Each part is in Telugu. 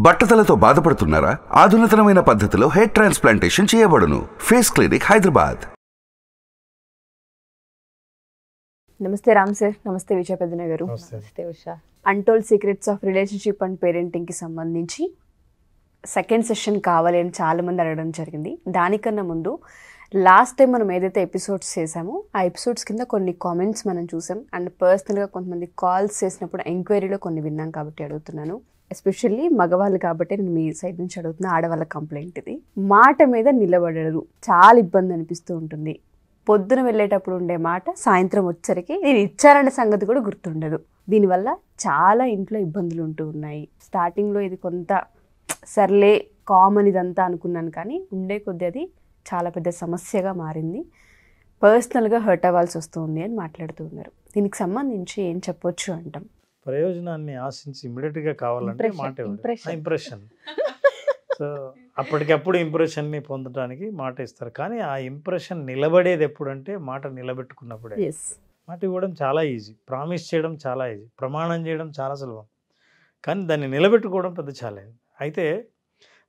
బట్టతలతో బాధపడుతున్నారా? ఆధునితనమైన పద్ధతిలో హెయిర్ ట్రాన్స్ప్లాంటేషన్ చేయబడును. Face clinic, Hyderabad. నమస్తే రామ్ సార్. నమస్తే విజయ పెద్దన గారు. నమస్తే Usha. Untold secrets of relationship and పేరెంటింగ్కి సంబంధించి సెకండ్ సెషన్ కావాలి అని చాలామంది అడగడం జరిగింది. దానికన్నా ముందు లాస్ట్ టైం మనం ఏదైతే ఎపిసోడ్స్ చేసామో ఆ ఎపిసోడ్స్ కింద కొన్ని కామెంట్స్ మనం చూసాం. అండ్ పర్సనల్గా కొంతమంది కాల్స్ చేసినప్పుడు ఎంక్వైరీలో కొన్ని విన్నాం కాబట్టి అడుగుతున్నాను. ఎస్పెషల్లీ మగవాళ్ళు కాబట్టి నేను మీ సైడ్ నుంచి అడుగుతున్నా. ఆడవాళ్ళ కంప్లైంట్ ఇది. మాట మీద నిలబడరు, చాలా ఇబ్బంది అనిపిస్తూ ఉంటుంది. పొద్దున వెళ్ళేటప్పుడు ఉండే మాట సాయంత్రం వచ్చరికి నేను ఇచ్చారనే సంగతి కూడా గుర్తుండదు. దీనివల్ల చాలా ఇంట్లో ఇబ్బందులు ఉంటూ ఉన్నాయి. స్టార్టింగ్లో ఇది కొంత సర్లే కామన్ ఇదంతా అనుకున్నాను, కానీ ఉండే కొద్దీ అది చాలా పెద్ద సమస్యగా మారింది. పర్సనల్గా హర్ట్ అవ్వాల్సి వస్తుంది అని మాట్లాడుతూ ఉన్నారు. దీనికి సంబంధించి ఏం చెప్పొచ్చు అంటాం? ప్రయోజనాన్ని ఆశించి ఇమ్మీడియట్గా కావాలంటే మాట ఇంప్రెషన్. సో అప్పటికప్పుడు ఇంప్రెషన్ని పొందడానికి మాట ఇస్తారు. కానీ ఆ ఇంప్రెషన్ నిలబడేది ఎప్పుడంటే మాట నిలబెట్టుకున్నప్పుడే. మాట ఇవ్వడం చాలా ఈజీ, ప్రామిస్ చేయడం చాలా ఈజీ, ప్రమాణం చేయడం చాలా సులభం, కానీ దాన్ని నిలబెట్టుకోవడం పెద్ద ఛాలెంజ్. అయితే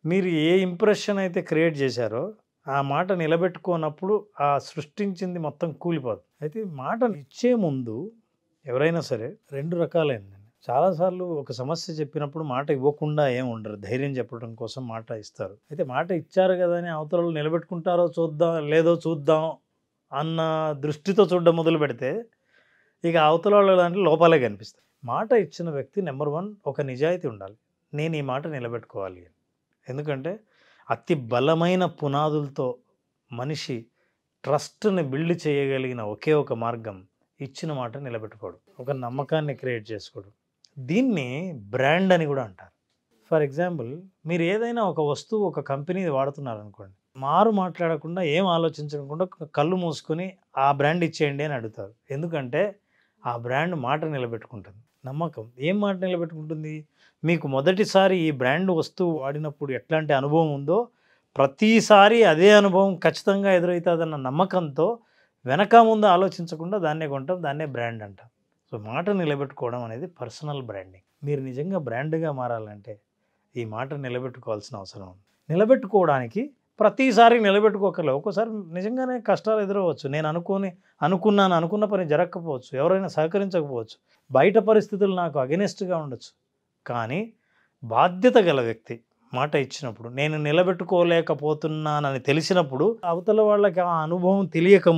మీరు ఏ ఇంప్రెషన్ అయితే క్రియేట్ చేశారో ఆ మాట నిలబెట్టుకోనప్పుడు ఆ సృష్టించింది మొత్తం కూలిపోతుంది. అయితే మాట ఇచ్చే ముందు ఎవరైనా సరే రెండు రకాలైందండి. చాలాసార్లు ఒక సమస్య చెప్పినప్పుడు మాట ఇవ్వకుండా ఏం ఉండరు, ధైర్యం చెప్పడం కోసం మాట ఇస్తారు. అయితే మాట ఇచ్చారు కదా అని అవతల నిలబెట్టుకుంటారో లేదో చూద్దాం అన్న దృష్టితో చూడడం మొదలు పెడితే ఇక అవతల వాళ్ళ దాంట్లో లోపాలే కనిపిస్తాయి. మాట ఇచ్చిన వ్యక్తి నెంబర్ 1 ఒక నిజాయితీ ఉండాలి. నేను ఈ మాట నిలబెట్టుకోవాలి అని. ఎందుకంటే అతి బలమైన పునాదులతో మనిషి ట్రస్ట్ని బిల్డ్ చేయగలిగిన ఒకే ఒక మార్గం ఇచ్చిన మాట నిలబెట్టుకోవడం, ఒక నమ్మకాన్ని క్రియేట్ చేసుకోవడం. దీన్ని బ్రాండ్ అని కూడా అంటారు. ఫర్ ఎగ్జాంపుల్, మీరు ఏదైనా ఒక వస్తువు ఒక కంపెనీ వాడుతున్నారనుకోండి, మాట్లాడకుండా ఏం ఆలోచించకుండా కళ్ళు మూసుకొని ఆ బ్రాండ్ ఇచ్చేయండి అని అడుగుతారు. ఎందుకంటే ఆ బ్రాండ్ మాట నిలబెట్టుకుంటుంది. నమ్మకం ఏం మాట నిలబెట్టుకుంటుంది? మీకు మొదటిసారి ఈ బ్రాండ్ వస్తువు వాడినప్పుడు ఎట్లాంటి అనుభవం ఉందో ప్రతిసారి అదే అనుభవం ఖచ్చితంగా ఎదురవుతుందన్న నమ్మకంతో వెనక ముందు ఆలోచించకుండా దాన్నే కొంటాం, దాన్నే బ్రాండ్ అంటాం. సో మాట నిలబెట్టుకోవడం అనేది పర్సనల్ బ్రాండింగ్. మీరు నిజంగా బ్రాండ్గా మారాలంటే ఈ మాట నిలబెట్టుకోవాల్సిన అవసరం ఉంది. నిలబెట్టుకోవడానికి ప్రతిసారి నిలబెట్టుకోకర్లేదు. ఒక్కోసారి నిజంగానే కష్టాలు ఎదురవచ్చు. నేను అనుకున్న పని జరగకపోవచ్చు, ఎవరైనా సహకరించకపోవచ్చు, బయట పరిస్థితులు నాకు అగెనిస్ట్గా ఉండొచ్చు. కానీ బాధ్యత గల వ్యక్తి మాట ఇచ్చినప్పుడు, నేను నిలబెట్టుకోలేకపోతున్నానని తెలిసినప్పుడు అవతల వాళ్ళకి ఆ అనుభవం తెలియక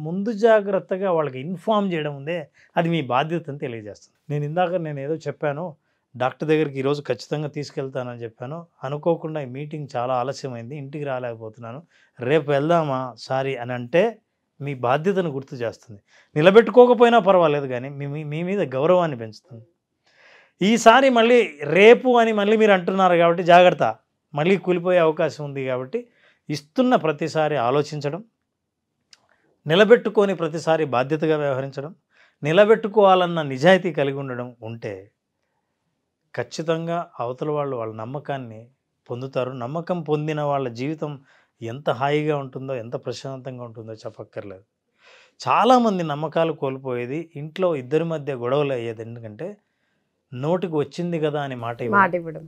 ముందు జాగ్రత్తగా వాళ్ళకి ఇన్ఫార్మ్ చేయడం ఉందే, అది మీ బాధ్యతను తెలియజేస్తుంది. నేను ఏదో చెప్పాను, డాక్టర్ దగ్గరికి ఈరోజు ఖచ్చితంగా తీసుకెళ్తానని చెప్పాను, అనుకోకుండా ఈ మీటింగ్ చాలా ఆలస్యమైంది, ఇంటికి రాలేకపోతున్నాను, రేపు వెళ్దామా సారీ అని అంటే మీ బాధ్యతను గుర్తు చేస్తుంది. నిలబెట్టుకోకపోయినా పర్వాలేదు, కానీ మీ మీద గౌరవాన్ని పెంచుతుంది. ఈసారి మళ్ళీ రేపు అని మళ్ళీ మీరు అంటున్నారు కాబట్టి జాగ్రత్త, మళ్ళీ కూలిపోయే అవకాశం ఉంది. కాబట్టి ఇస్తున్న ప్రతిసారి ఆలోచించడం, నిలబెట్టుకొని ప్రతిసారి బాధ్యతగా వ్యవహరించడం, నిలబెట్టుకోవాలన్న నిజాయితీ కలిగి ఉండడం ఉంటే ఖచ్చితంగా అవతల వాళ్ళ నమ్మకాన్ని పొందుతారు. నమ్మకం పొందిన వాళ్ళ జీవితం ఎంత హాయిగా ఉంటుందో, ఎంత ప్రశాంతంగా ఉంటుందో చెప్పక్కర్లేదు. చాలామంది నమ్మకాలు కోల్పోయేది ఇంట్లో ఇద్దరి మధ్య గొడవలు అయ్యేది. ఎందుకంటే నోటికి వచ్చింది కదా అని మాట ఇవ్వడం,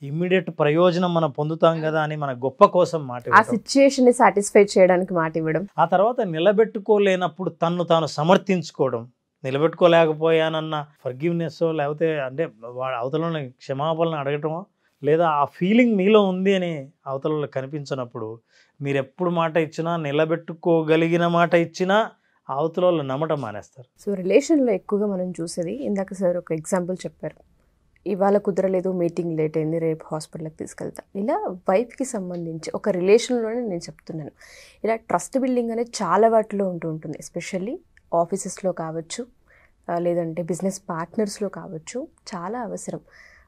ఇమ్మీడియట్ ప్రయోజనం మనం పొందుతాం కదా అని మన గొప్ప కోసం మాట ఇవ్వడం, ఆ సిచ్యుయేషన్ని సాటిస్ఫై చేయడానికి మాట ఇవ్వడం, ఆ తర్వాత నిలబెట్టుకోలేనప్పుడు తను సమర్థించుకోవడం, నిలబెట్టుకోలేకపోయానన్న ఫర్గివ్నెస్, లేకపోతే అంటే అవతలని క్షమాపణలు అడగటమో, లేదా ఆ ఫీలింగ్ మీలో ఉంది అని అవతలలో కనిపించినప్పుడు మీరు ఎప్పుడు మాట ఇచ్చినా, నిలబెట్టుకోగలిగిన మాట ఇచ్చినా అవతల వాళ్ళు నమ్మటం మానేస్తారు. సో రిలేషన్లో ఎక్కువగా మనం చూసేది, ఇందాక సార్ ఒక ఎగ్జాంపుల్ చెప్పారు, ఇవాళ కుదరలేదు, మీటింగ్ లేట్ అయింది, రేపు హాస్పిటల్కి తీసుకెళ్తా. ఇలా వైఫ్కి సంబంధించి ఒక రిలేషన్లోనే నేను చెప్తున్నాను, ఇలా ట్రస్ట్ బిల్డింగ్ అనేది చాలా వాటిలో ఉంటుంది. ఎస్పెషల్లీ ఆఫీసెస్లో కావచ్చు, లేదంటే బిజినెస్ పార్ట్నర్స్లో కావచ్చు, చాలా అవసరం.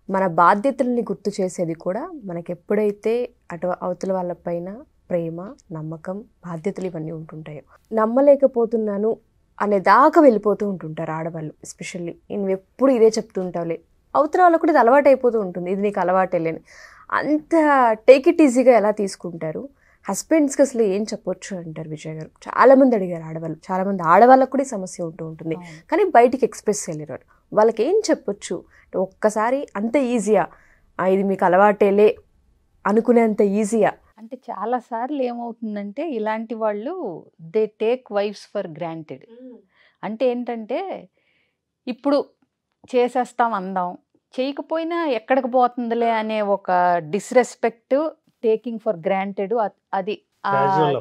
మన బాధ్యతల్ని గుర్తు చేసేది కూడా మనకి ఎప్పుడైతే అవతల వాళ్ళపైన ప్రేమ, నమ్మకం, బాధ్యతలు ఇవన్నీ ఉంటుంటాయో. నమ్మలేకపోతున్నాను అనేదాకా వెళ్ళిపోతూ ఉంటుంటారు ఆడవాళ్ళు. ఎస్పెషల్లీ నువ్వు ఎప్పుడు ఇదే చెప్తుంటావులే, అవతల వాళ్ళకు కూడా ఇది అలవాటు అయిపోతూ ఉంటుంది, ఇది నీకు అలవాటేలేని అంత టేక్ ఇట్ ఈజీగా ఎలా తీసుకుంటారు. హస్బెండ్స్కి అసలు ఏం చెప్పొచ్చు అంటారు విజయ్ గారు? చాలామంది అడిగారు ఆడవాళ్ళు, చాలామంది ఆడవాళ్ళకు కూడా సమస్య ఉంటుంది, కానీ బయటికి ఎక్స్ప్రెస్ చేయలేరు. వాళ్ళకి ఏం చెప్పొచ్చు? ఒక్కసారి అంత ఈజీగా ఇది మీకు అలవాటేలే అనుకునేంత ఈజీయా? అంటే చాలాసార్లు ఏమవుతుందంటే ఇలాంటి వాళ్ళు they take wives for granted. అంటే ఏంటంటే ఇప్పుడు చేసేస్తాం అందాం, చేయకపోయినా ఎక్కడికి పోతుందిలే అనే ఒక డిస్రెస్పెక్ట్, టేకింగ్ ఫర్ గ్రాంటెడ్, అది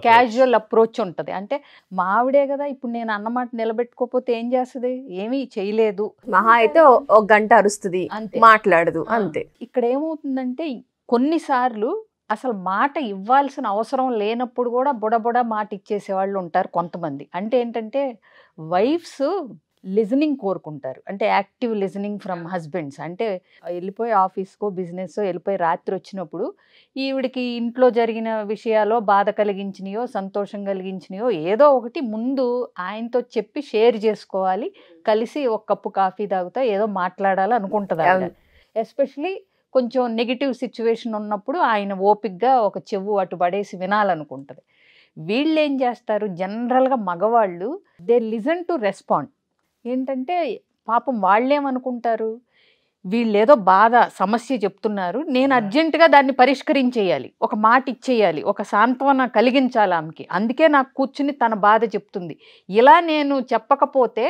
క్యాజువల్ అప్రోచ్ ఉంటుంది. అంటే మా ఆవిడే కదా, ఇప్పుడు నేను అన్నమాట నిలబెట్టుకోకపోతే ఏం చేస్తుంది, ఏమీ చేయలేదు, మహా అయితే ఒక గంట అరుస్తుంది, మాట్లాడదు, అంతే. ఇక్కడ ఏమవుతుందంటే కొన్నిసార్లు అసలు మాట ఇవ్వాల్సిన అవసరం లేనప్పుడు కూడా బుడబుడ మాట ఇచ్చేసే వాళ్ళు ఉంటారు కొంతమంది. అంటే ఏంటంటే వైఫ్స్ లిజనింగ్ కోరుకుంటారు, అంటే యాక్టివ్ లిజనింగ్ ఫ్రమ్ హస్బెండ్స్. అంటే వెళ్ళిపోయి ఆఫీస్కో బిజినెస్కో వెళ్ళిపోయి రాత్రి వచ్చినప్పుడు ఈవిడికి ఇంట్లో జరిగిన విషయాలో బాధ కలిగించినాయో సంతోషం కలిగించినాయో ఏదో ఒకటి ముందు ఆయనతో చెప్పి షేర్ చేసుకోవాలి, కలిసి ఒక కప్పు కాఫీ తాగుతా ఏదో మాట్లాడాలి అనుకుంటుంది ఆవిడ. ఎస్పెషలీ కొంచెం నెగిటివ్ సిచ్యువేషన్ ఉన్నప్పుడు ఆయన ఓపిక్గా ఒక చెవు అటు పడేసి వినాలనుకుంటుంది. వీళ్ళు ఏం చేస్తారు, జనరల్గా మగవాళ్ళు దే లిజన్ టు రెస్పాండ్. ఏంటంటే పాపం వాళ్ళేమనుకుంటారు, వీళ్ళేదో బాధ సమస్య చెప్తున్నారు, నేను అర్జెంటుగా దాన్ని పరిష్కరించేయాలి, ఒక మాట ఇచ్చేయాలి, ఒక సాంత్వన కలిగించాలి ఆమెకి, అందుకే నాకు కూర్చుని తన బాధ చెప్తుంది. ఇలా నేను చెప్పకపోతే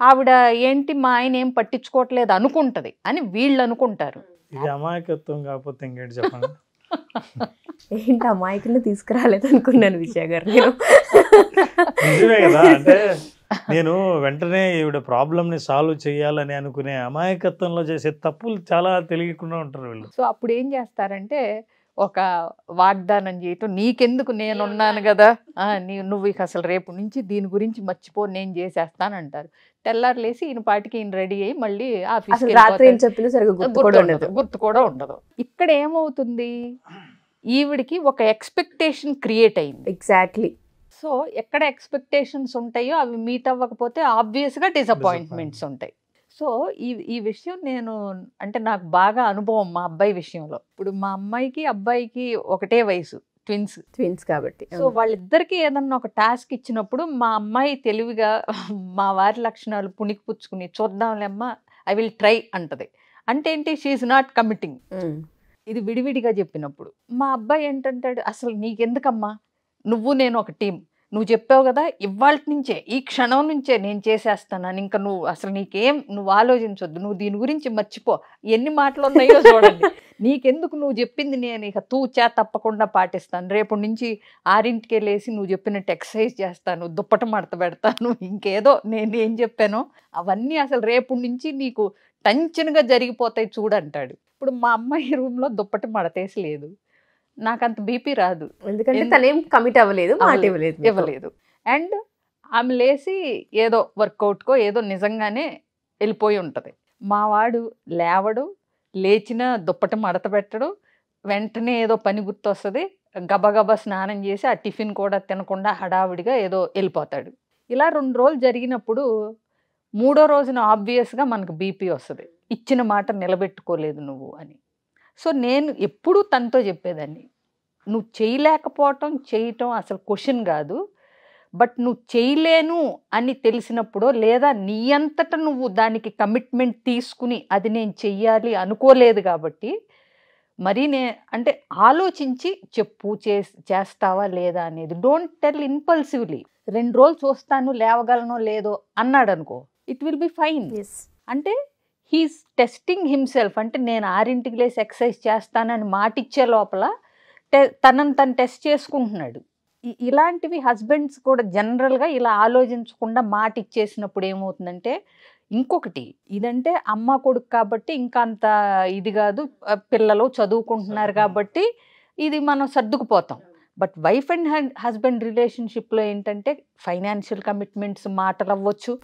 ఆవిడ ఏంటి మా ఆయన ఏం పట్టించుకోవట్లేదు అనుకుంటుంది అని వీళ్ళు అనుకుంటారు. ఇది అమాయకత్వం కాకపోతే ఇంకేంటి చెప్పండి. ఏంటి అమాయకులు తీసుకురాలేదు అనుకున్నాను విజయ్ గారు నేను. నిజమే కదా, అంటే నేను వెంటనే ఈవిడ ప్రాబ్లమ్ని సాల్వ్ చేయాలని అనుకునే అమాయకత్వంలో చేసే తప్పులు చాలా తెలియకుండా ఉంటారు వీళ్ళు. సో అప్పుడు ఏం చేస్తారంటే ఒక వాగ్దానం చేయటం, నీకెందుకు నేనున్నాను కదా, నువ్వు ఇక అసలు రేపు నుంచి దీని గురించి మర్చిపో, నేను చేసేస్తానంటారు. తెల్లారు లేసి ఈయన పాటికి ఈయన రెడీ అయ్యి మళ్ళీ ఆఫీస్ గుర్తు కూడా ఉండదు. ఇక్కడ ఏమవుతుంది, ఈవిడికి ఒక ఎక్స్పెక్టేషన్ క్రియేట్ అయింది. ఎగ్జాక్ట్లీ. సో ఎక్కడ ఎక్స్పెక్టేషన్స్ ఉంటాయో అవి మీట్ అవ్వకపోతే ఆబ్వియస్గా డిసప్పాయింట్మెంట్స్ ఉంటాయి. సో ఈ విషయం నేను అంటే నాకు బాగా అనుభవం మా అబ్బాయి విషయంలో. ఇప్పుడు మా అమ్మాయికి అబ్బాయికి ఒకటే వయసు, ట్విన్స్ కాబట్టి. సో వాళ్ళిద్దరికి ఏదన్నా ఒక టాస్క్ ఇచ్చినప్పుడు మా అమ్మాయి తెలివిగా మా వారి లక్షణాలు పుణికి పుచ్చుకుని చూద్దాంలేమ్మా ఐ విల్ ట్రై అంటది. అంటే ఏంటి, షీఈ్ నాట్ కమిటింగ్. ఇది విడివిడిగా చెప్పినప్పుడు మా అబ్బాయి ఏంటంటాడు, అసలు నీకెందుకమ్మా, నువ్వు నేను ఒక టీం, నువ్వు చెప్పావు కదా ఇవాళ నుంచే ఈ క్షణం నుంచే నేను చేసేస్తాను, ఇంకా నువ్వు అసలు నీకేం నువ్వు ఆలోచించొద్దు, నువ్వు దీని గురించి మర్చిపో, ఎన్ని మాటలు ఉన్నాయో చూడండి, నీకెందుకు, నువ్వు చెప్పింది నేను ఇక తూచా తప్పకుండా పాటిస్తాను, రేపు నుంచి 6ంటికే లేసి నువ్వు చెప్పినట్టు ఎక్సర్సైజ్ చేస్తాను, దుప్పట మడత పెడతాను, ఇంకేదో నేను ఏం చెప్పానో అవన్నీ అసలు రేపు నుంచి నీకు టెన్షన్గా జరిగిపోతాయి చూడంటాడు. ఇప్పుడు మా అమ్మాయి రూమ్లో దుప్పట మడతేసి లేదు, నాకంత బీపీ రాదు, ఎందుకంటే తనేం కమిట్ అవ్వలేదు, మాట ఇవ్వలేదు. అండ్ ఆమె లేసి ఏదో వర్కౌట్కో ఏదో నిజంగానే వెళ్ళిపోయి ఉంటుంది. మా వాడు లేవడు, లేచిన దుప్పటి మడత పెట్టడు, వెంటనే ఏదో పని గుర్తొస్తుంది, గబగబా స్నానం చేసి ఆ టిఫిన్ కూడా తినకుండా హడావిడిగా ఏదో వెళ్ళిపోతాడు. ఇలా 2 రోజులు జరిగినప్పుడు 3వ రోజున ఆబ్వియస్గా మనకు బీపీ వస్తుంది, ఇచ్చిన మాట నిలబెట్టుకోలేదు నువ్వు అని. సో నేను ఎప్పుడూ తనతో చెప్పేదాన్ని, నువ్వు చేయలేకపోవటం చేయటం అసలు క్వశ్చన్ కాదు, బట్ నువ్వు చేయలేను అని తెలిసినప్పుడు లేదా నీ అంతటా నువ్వు దానికి కమిట్మెంట్ తీసుకుని అది నేను చెయ్యాలి అనుకోలేదు కాబట్టి మరి అంటే ఆలోచించి చెప్పు, చేస్తావా లేదా అనేది. Don't tell ఇన్పల్సివ్లీ. 2 రోజులు చూస్తాను లేవగలనో లేదో అన్నాడు అనుకో, ఇట్ విల్ బి ఫైన్. అంటే హీస్ టెస్టింగ్ హిమ్సెల్ఫ్. అంటే నేను 6ంటికి లేసి ఎక్సర్సైజ్ చేస్తానని మాటిచ్చే లోపల తనను తను టెస్ట్ చేసుకుంటున్నాడు. ఇలాంటివి హస్బెండ్స్ కూడా జనరల్గా ఇలా ఆలోచించకుండా మాట ఇచ్చేసినప్పుడు ఏమవుతుందంటే, ఇంకొకటి ఇదంటే అమ్మ కొడుకు కాబట్టి ఇంకా అంత ఇది కాదు, పిల్లలు చదువుకుంటున్నారు కాబట్టి ఇది మనం సర్దుకుపోతాం. బట్ వైఫ్ అండ్ హస్బెండ్ రిలేషన్షిప్లో ఏంటంటే ఫైనాన్షియల్ కమిట్మెంట్స్ మాటలు అవ్వచ్చు,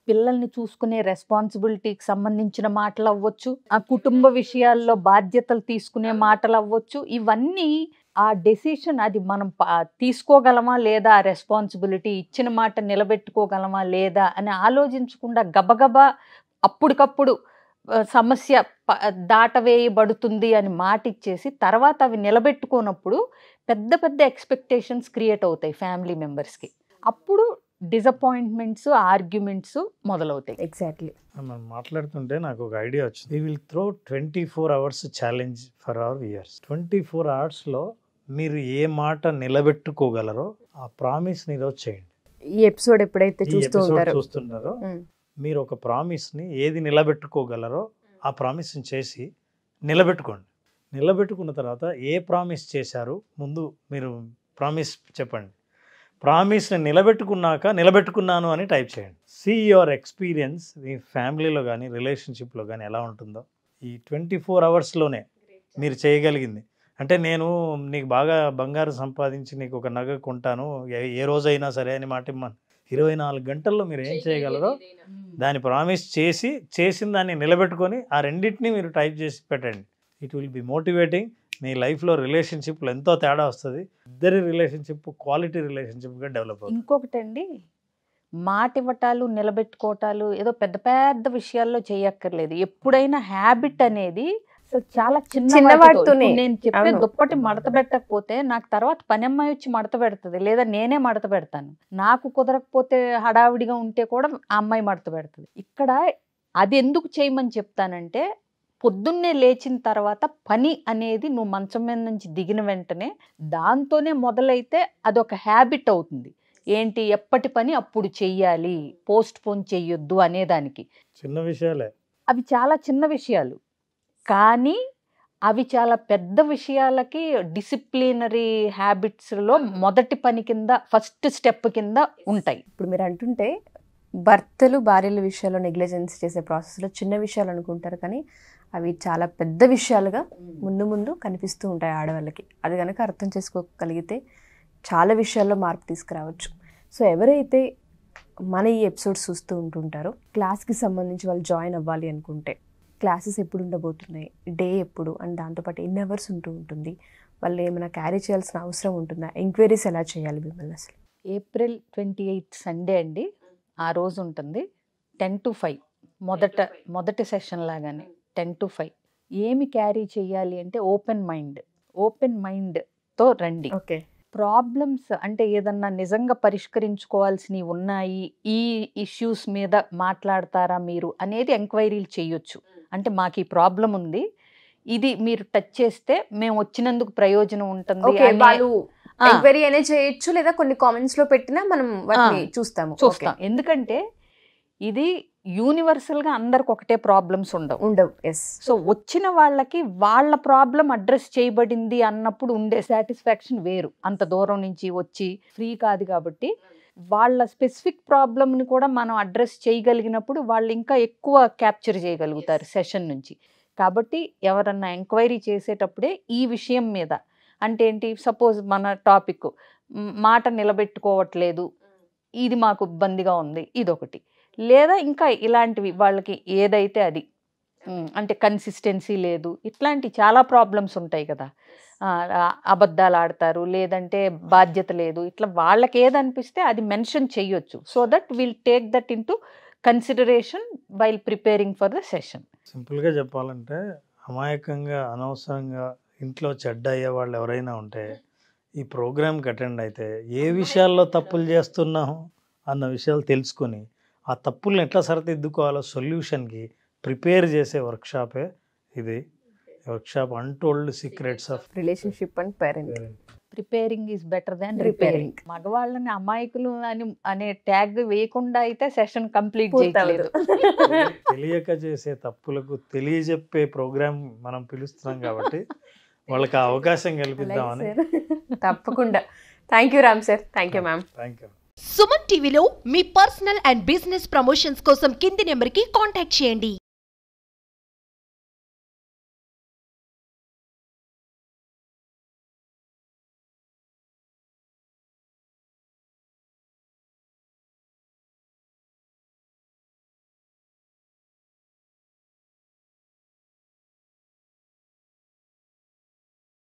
పిల్లల్ని చూసుకునే రెస్పాన్సిబిలిటీకి సంబంధించిన మాటలు అవ్వచ్చు, ఆ కుటుంబ విషయాల్లో బాధ్యతలు తీసుకునే మాటలు అవ్వచ్చు. ఇవన్నీ ఆ డెసిషన్ అది మనం తీసుకోగలమా లేదా, ఆ రెస్పాన్సిబిలిటీ ఇచ్చిన మాట నిలబెట్టుకోగలమా లేదా అని ఆలోచించకుండా గబగబా అప్పటికప్పుడు సమస్య దాటవేయబడుతుంది అని మాట ఇచ్చేసి తర్వాత అవి నిలబెట్టుకోనప్పుడు పెద్ద పెద్ద ఎక్స్పెక్టేషన్స్ క్రియేట్ అవుతాయి ఫ్యామిలీ మెంబర్స్కి. అప్పుడు డిసప్పాయింట్మెంట్స్, ఆర్గ్యుమెంట్స్ మొదలవుతాయి. ఎగ్జాక్ట్లీ. మనం మాట్లాడుతుంటే నాకు ఒక ఐడియా వచ్చింది. We will throw 24 hours challenge for hour viewers. 24 hoursలో మీరు ఏ మాట నిలబెట్టుకోగలరో ఆ ప్రామిస్ని ఈరోజు చేయండి. ఈ ఎపిసోడ్ ఎప్పుడైతే చూస్తున్నారో మీరు ఒక ప్రామిస్ని ఏది నిలబెట్టుకోగలరో ఆ ప్రామిస్ని చేసి నిలబెట్టుకోండి. నిలబెట్టుకున్న తర్వాత ఏ ప్రామిస్ చేశారు ముందు మీరు ప్రామిస్ చెప్పండి. ప్రామిస్ని నిలబెట్టుకున్నాను అని టైప్ చేయండి. సీ యువర్ ఎక్స్పీరియన్స్ మీ ఫ్యామిలీలో కానీ రిలేషన్షిప్లో కానీ ఎలా ఉంటుందో. ఈ 24 hoursలోనే మీరు చేయగలిగింది. అంటే నేను నీకు బాగా బంగారం సంపాదించి నీకు ఒక నగ కొంటాను ఏ రోజైనా సరే అని మాట ఇమ్మను. 24 గంటల్లో మీరు ఏం చేయగలరో దాన్ని ప్రామిస్ చేసిన దాన్ని నిలబెట్టుకొని ఆ రెండింటిని మీరు టైప్ చేసి పెట్టండి. It will be motivating. మీ లైఫ్లో రిలేషన్షిప్లో ఎంతో తేడా వస్తుంది. ఇద్దరి రిలేషన్షిప్ క్వాలిటీ రిలేషన్షిప్గా డెవలప్ అవుతుంది. ఇంకొకటండి, మాట ఇవ్వటాలు నిలబెట్టుకోవటాలు ఏదో పెద్ద పెద్ద విషయాల్లో చేయక్కర్లేదు. ఎప్పుడైనా హ్యాబిట్ అనేది చాలా చిన్న వాటితోనే. నేను చెప్పే దుప్పటి మడత పెట్టకపోతే నాకు తర్వాత పని అమ్మాయి వచ్చి మడత పెడుతుంది, లేదా నేనే మడత పెడతాను. నాకు కుదరకపోతే హడావిడిగా ఉంటే కూడా ఆ అమ్మాయి మడత పెడుతుంది. ఇక్కడ అది ఎందుకు చేయమని చెప్తానంటే, పొద్దున్నే లేచిన తర్వాత పని అనేది నువ్వు మంచం మీద నుంచి దిగిన వెంటనే దాంతోనే మొదలైతే అదొక హ్యాబిట్ అవుతుంది. ఏంటి, ఎప్పటి పని అప్పుడు చెయ్యాలి, పోస్ట్ పోన్ చెయ్యొద్దు అనేదానికి. చిన్న విషయాలే అవి, చాలా చిన్న విషయాలు, కానీ అవి చాలా పెద్ద విషయాలకి డిసిప్లినరీ హ్యాబిట్స్లో మొదటి పని కింద, ఫస్ట్ స్టెప్ కింద ఉంటాయి. ఇప్పుడు మీరు అంటుంటే భర్తలు భార్యల విషయాల్లో నెగ్లిజెన్స్ చేసే ప్రాసెస్లో చిన్న విషయాలు అనుకుంటారు, కానీ అవి చాలా పెద్ద విషయాలుగా ముందు కనిపిస్తూ ఉంటాయి ఆడవాళ్ళకి. అది కనుక అర్థం చేసుకోగలిగితే చాలా విషయాల్లో మార్పు తీసుకురావచ్చు. సో ఎవరైతే మన ఈ ఎపిసోడ్స్ చూస్తూ ఉంటుంటారో, క్లాస్కి సంబంధించి వాళ్ళు జాయిన్ అవ్వాలి అనుకుంటే క్లాసెస్ ఎప్పుడు ఉండబోతున్నాయి, డే ఎప్పుడు, అండ్ దాంతోపాటు ఎన్ని అవర్స్ ఉంటుంది, వాళ్ళు ఏమైనా క్యారీ చేయాల్సిన అవసరం ఉంటుందా, ఎంక్వైరీస్ ఎలా చేయాలి మిమ్మల్ని అసలు? April 28 సండే అండి. ఆ రోజు ఉంటుంది 10 to 5. మొదటి సెషన్ లాగానే 10 to 5. ఏమి క్యారీ చేయాలి అంటే ఓపెన్ మైండ్తో రండి. ఓకే. ప్రాబ్లమ్స్ అంటే ఏదన్నా నిజంగా పరిష్కరించుకోవాల్సినవి ఉన్నాయి, ఈ ఇష్యూస్ మీద మాట్లాడతారా మీరు అనేది ఎంక్వైరీలు చేయొచ్చు. అంటే మాకు ఈ ప్రాబ్లం ఉంది, ఇది మీరు టచ్ చేస్తే మేము వచ్చినందుకు ప్రయోజనం ఉంటుంది. ఎంక్వైరీ అనేది చేయొచ్చు, లేదా కొన్ని కామెంట్స్ లో పెట్టినా మనం వాటిని చూస్తాం. ఎందుకంటే ఇది యూనివర్సల్ గా అందరికి ఒకటే ప్రాబ్లమ్స్ ఉండవు. సో వచ్చిన వాళ్ళకి వాళ్ళ ప్రాబ్లం అడ్రస్ చేయబడింది అన్నప్పుడు ఉండే సాటిస్ఫాక్షన్ వేరు. అంత దూరం నుంచి వచ్చి ఫ్రీ కాదు కాబట్టి వాళ్ళ స్పెసిఫిక్ ప్రాబ్లమ్ని కూడా మనం అడ్రస్ చేయగలిగినప్పుడు వాళ్ళు ఇంకా ఎక్కువ క్యాప్చర్ చేయగలుగుతారు సెషన్ నుంచి. కాబట్టి ఎవరన్నా ఎంక్వైరీ చేసేటప్పుడే ఈ విషయం మీద, అంటే ఏంటి, సపోజ్ మన టాపిక్ మాట నిలబెట్టుకోవట్లేదు, ఇది మాకు ఇబ్బందిగా ఉంది, ఇదొకటి, లేదా ఇంకా ఇలాంటివి వాళ్ళకి ఏదైతే అది, అంటే కన్సిస్టెన్సీ లేదు, ఇట్లాంటి చాలా ప్రాబ్లమ్స్ ఉంటాయి కదా, అబద్ధాలు ఆడతారు, లేదంటే బాధ్యత లేదు, ఇట్లా వాళ్ళకి ఏదనిపిస్తే అది మెన్షన్ చెయ్యొచ్చు. So that will take that in to consideration while preparing for the session. సింపుల్గా చెప్పాలంటే, అమాయకంగా అనవసరంగా ఇంట్లో చెడ్డ అయ్యే వాళ్ళు ఎవరైనా ఉంటే ఈ ప్రోగ్రామ్కి అటెండ్ అయితే ఏ విషయాల్లో తప్పులు చేస్తున్నాం అన్న విషయాలు తెలుసుకొని ఆ తప్పుల్ని ఎట్లా సరిదిద్దుకోవాలో సొల్యూషన్కి ప్రిపేర్ చేసే వర్క్షాపే ఇది. Workshop untold secrets of relationship and parent. Preparing is better than repairing. మగవాళ్ళని అమాయకులు అనే ట్యాగ్ వేయకుండా అయితే సెషన్ కంప్లీట్ చేయలేదు. తెలియక చేసే తప్పులకు తెలియజెప్పే ప్రోగ్రామ్ మనం పిలుస్తున్నాం కాబట్టి వాళ్ళకి అవకాశం కల్పిద్దామని. తప్పకుండా. Thank you Ram sir. Thank you ma'am. Thank you. Suman టీవీలో మీ పర్సనల్ అండ్ బిజినెస్ ప్రమోషన్స్ కోసం కింది నెంబర్కి కాంటాక్ట్ చేయండి.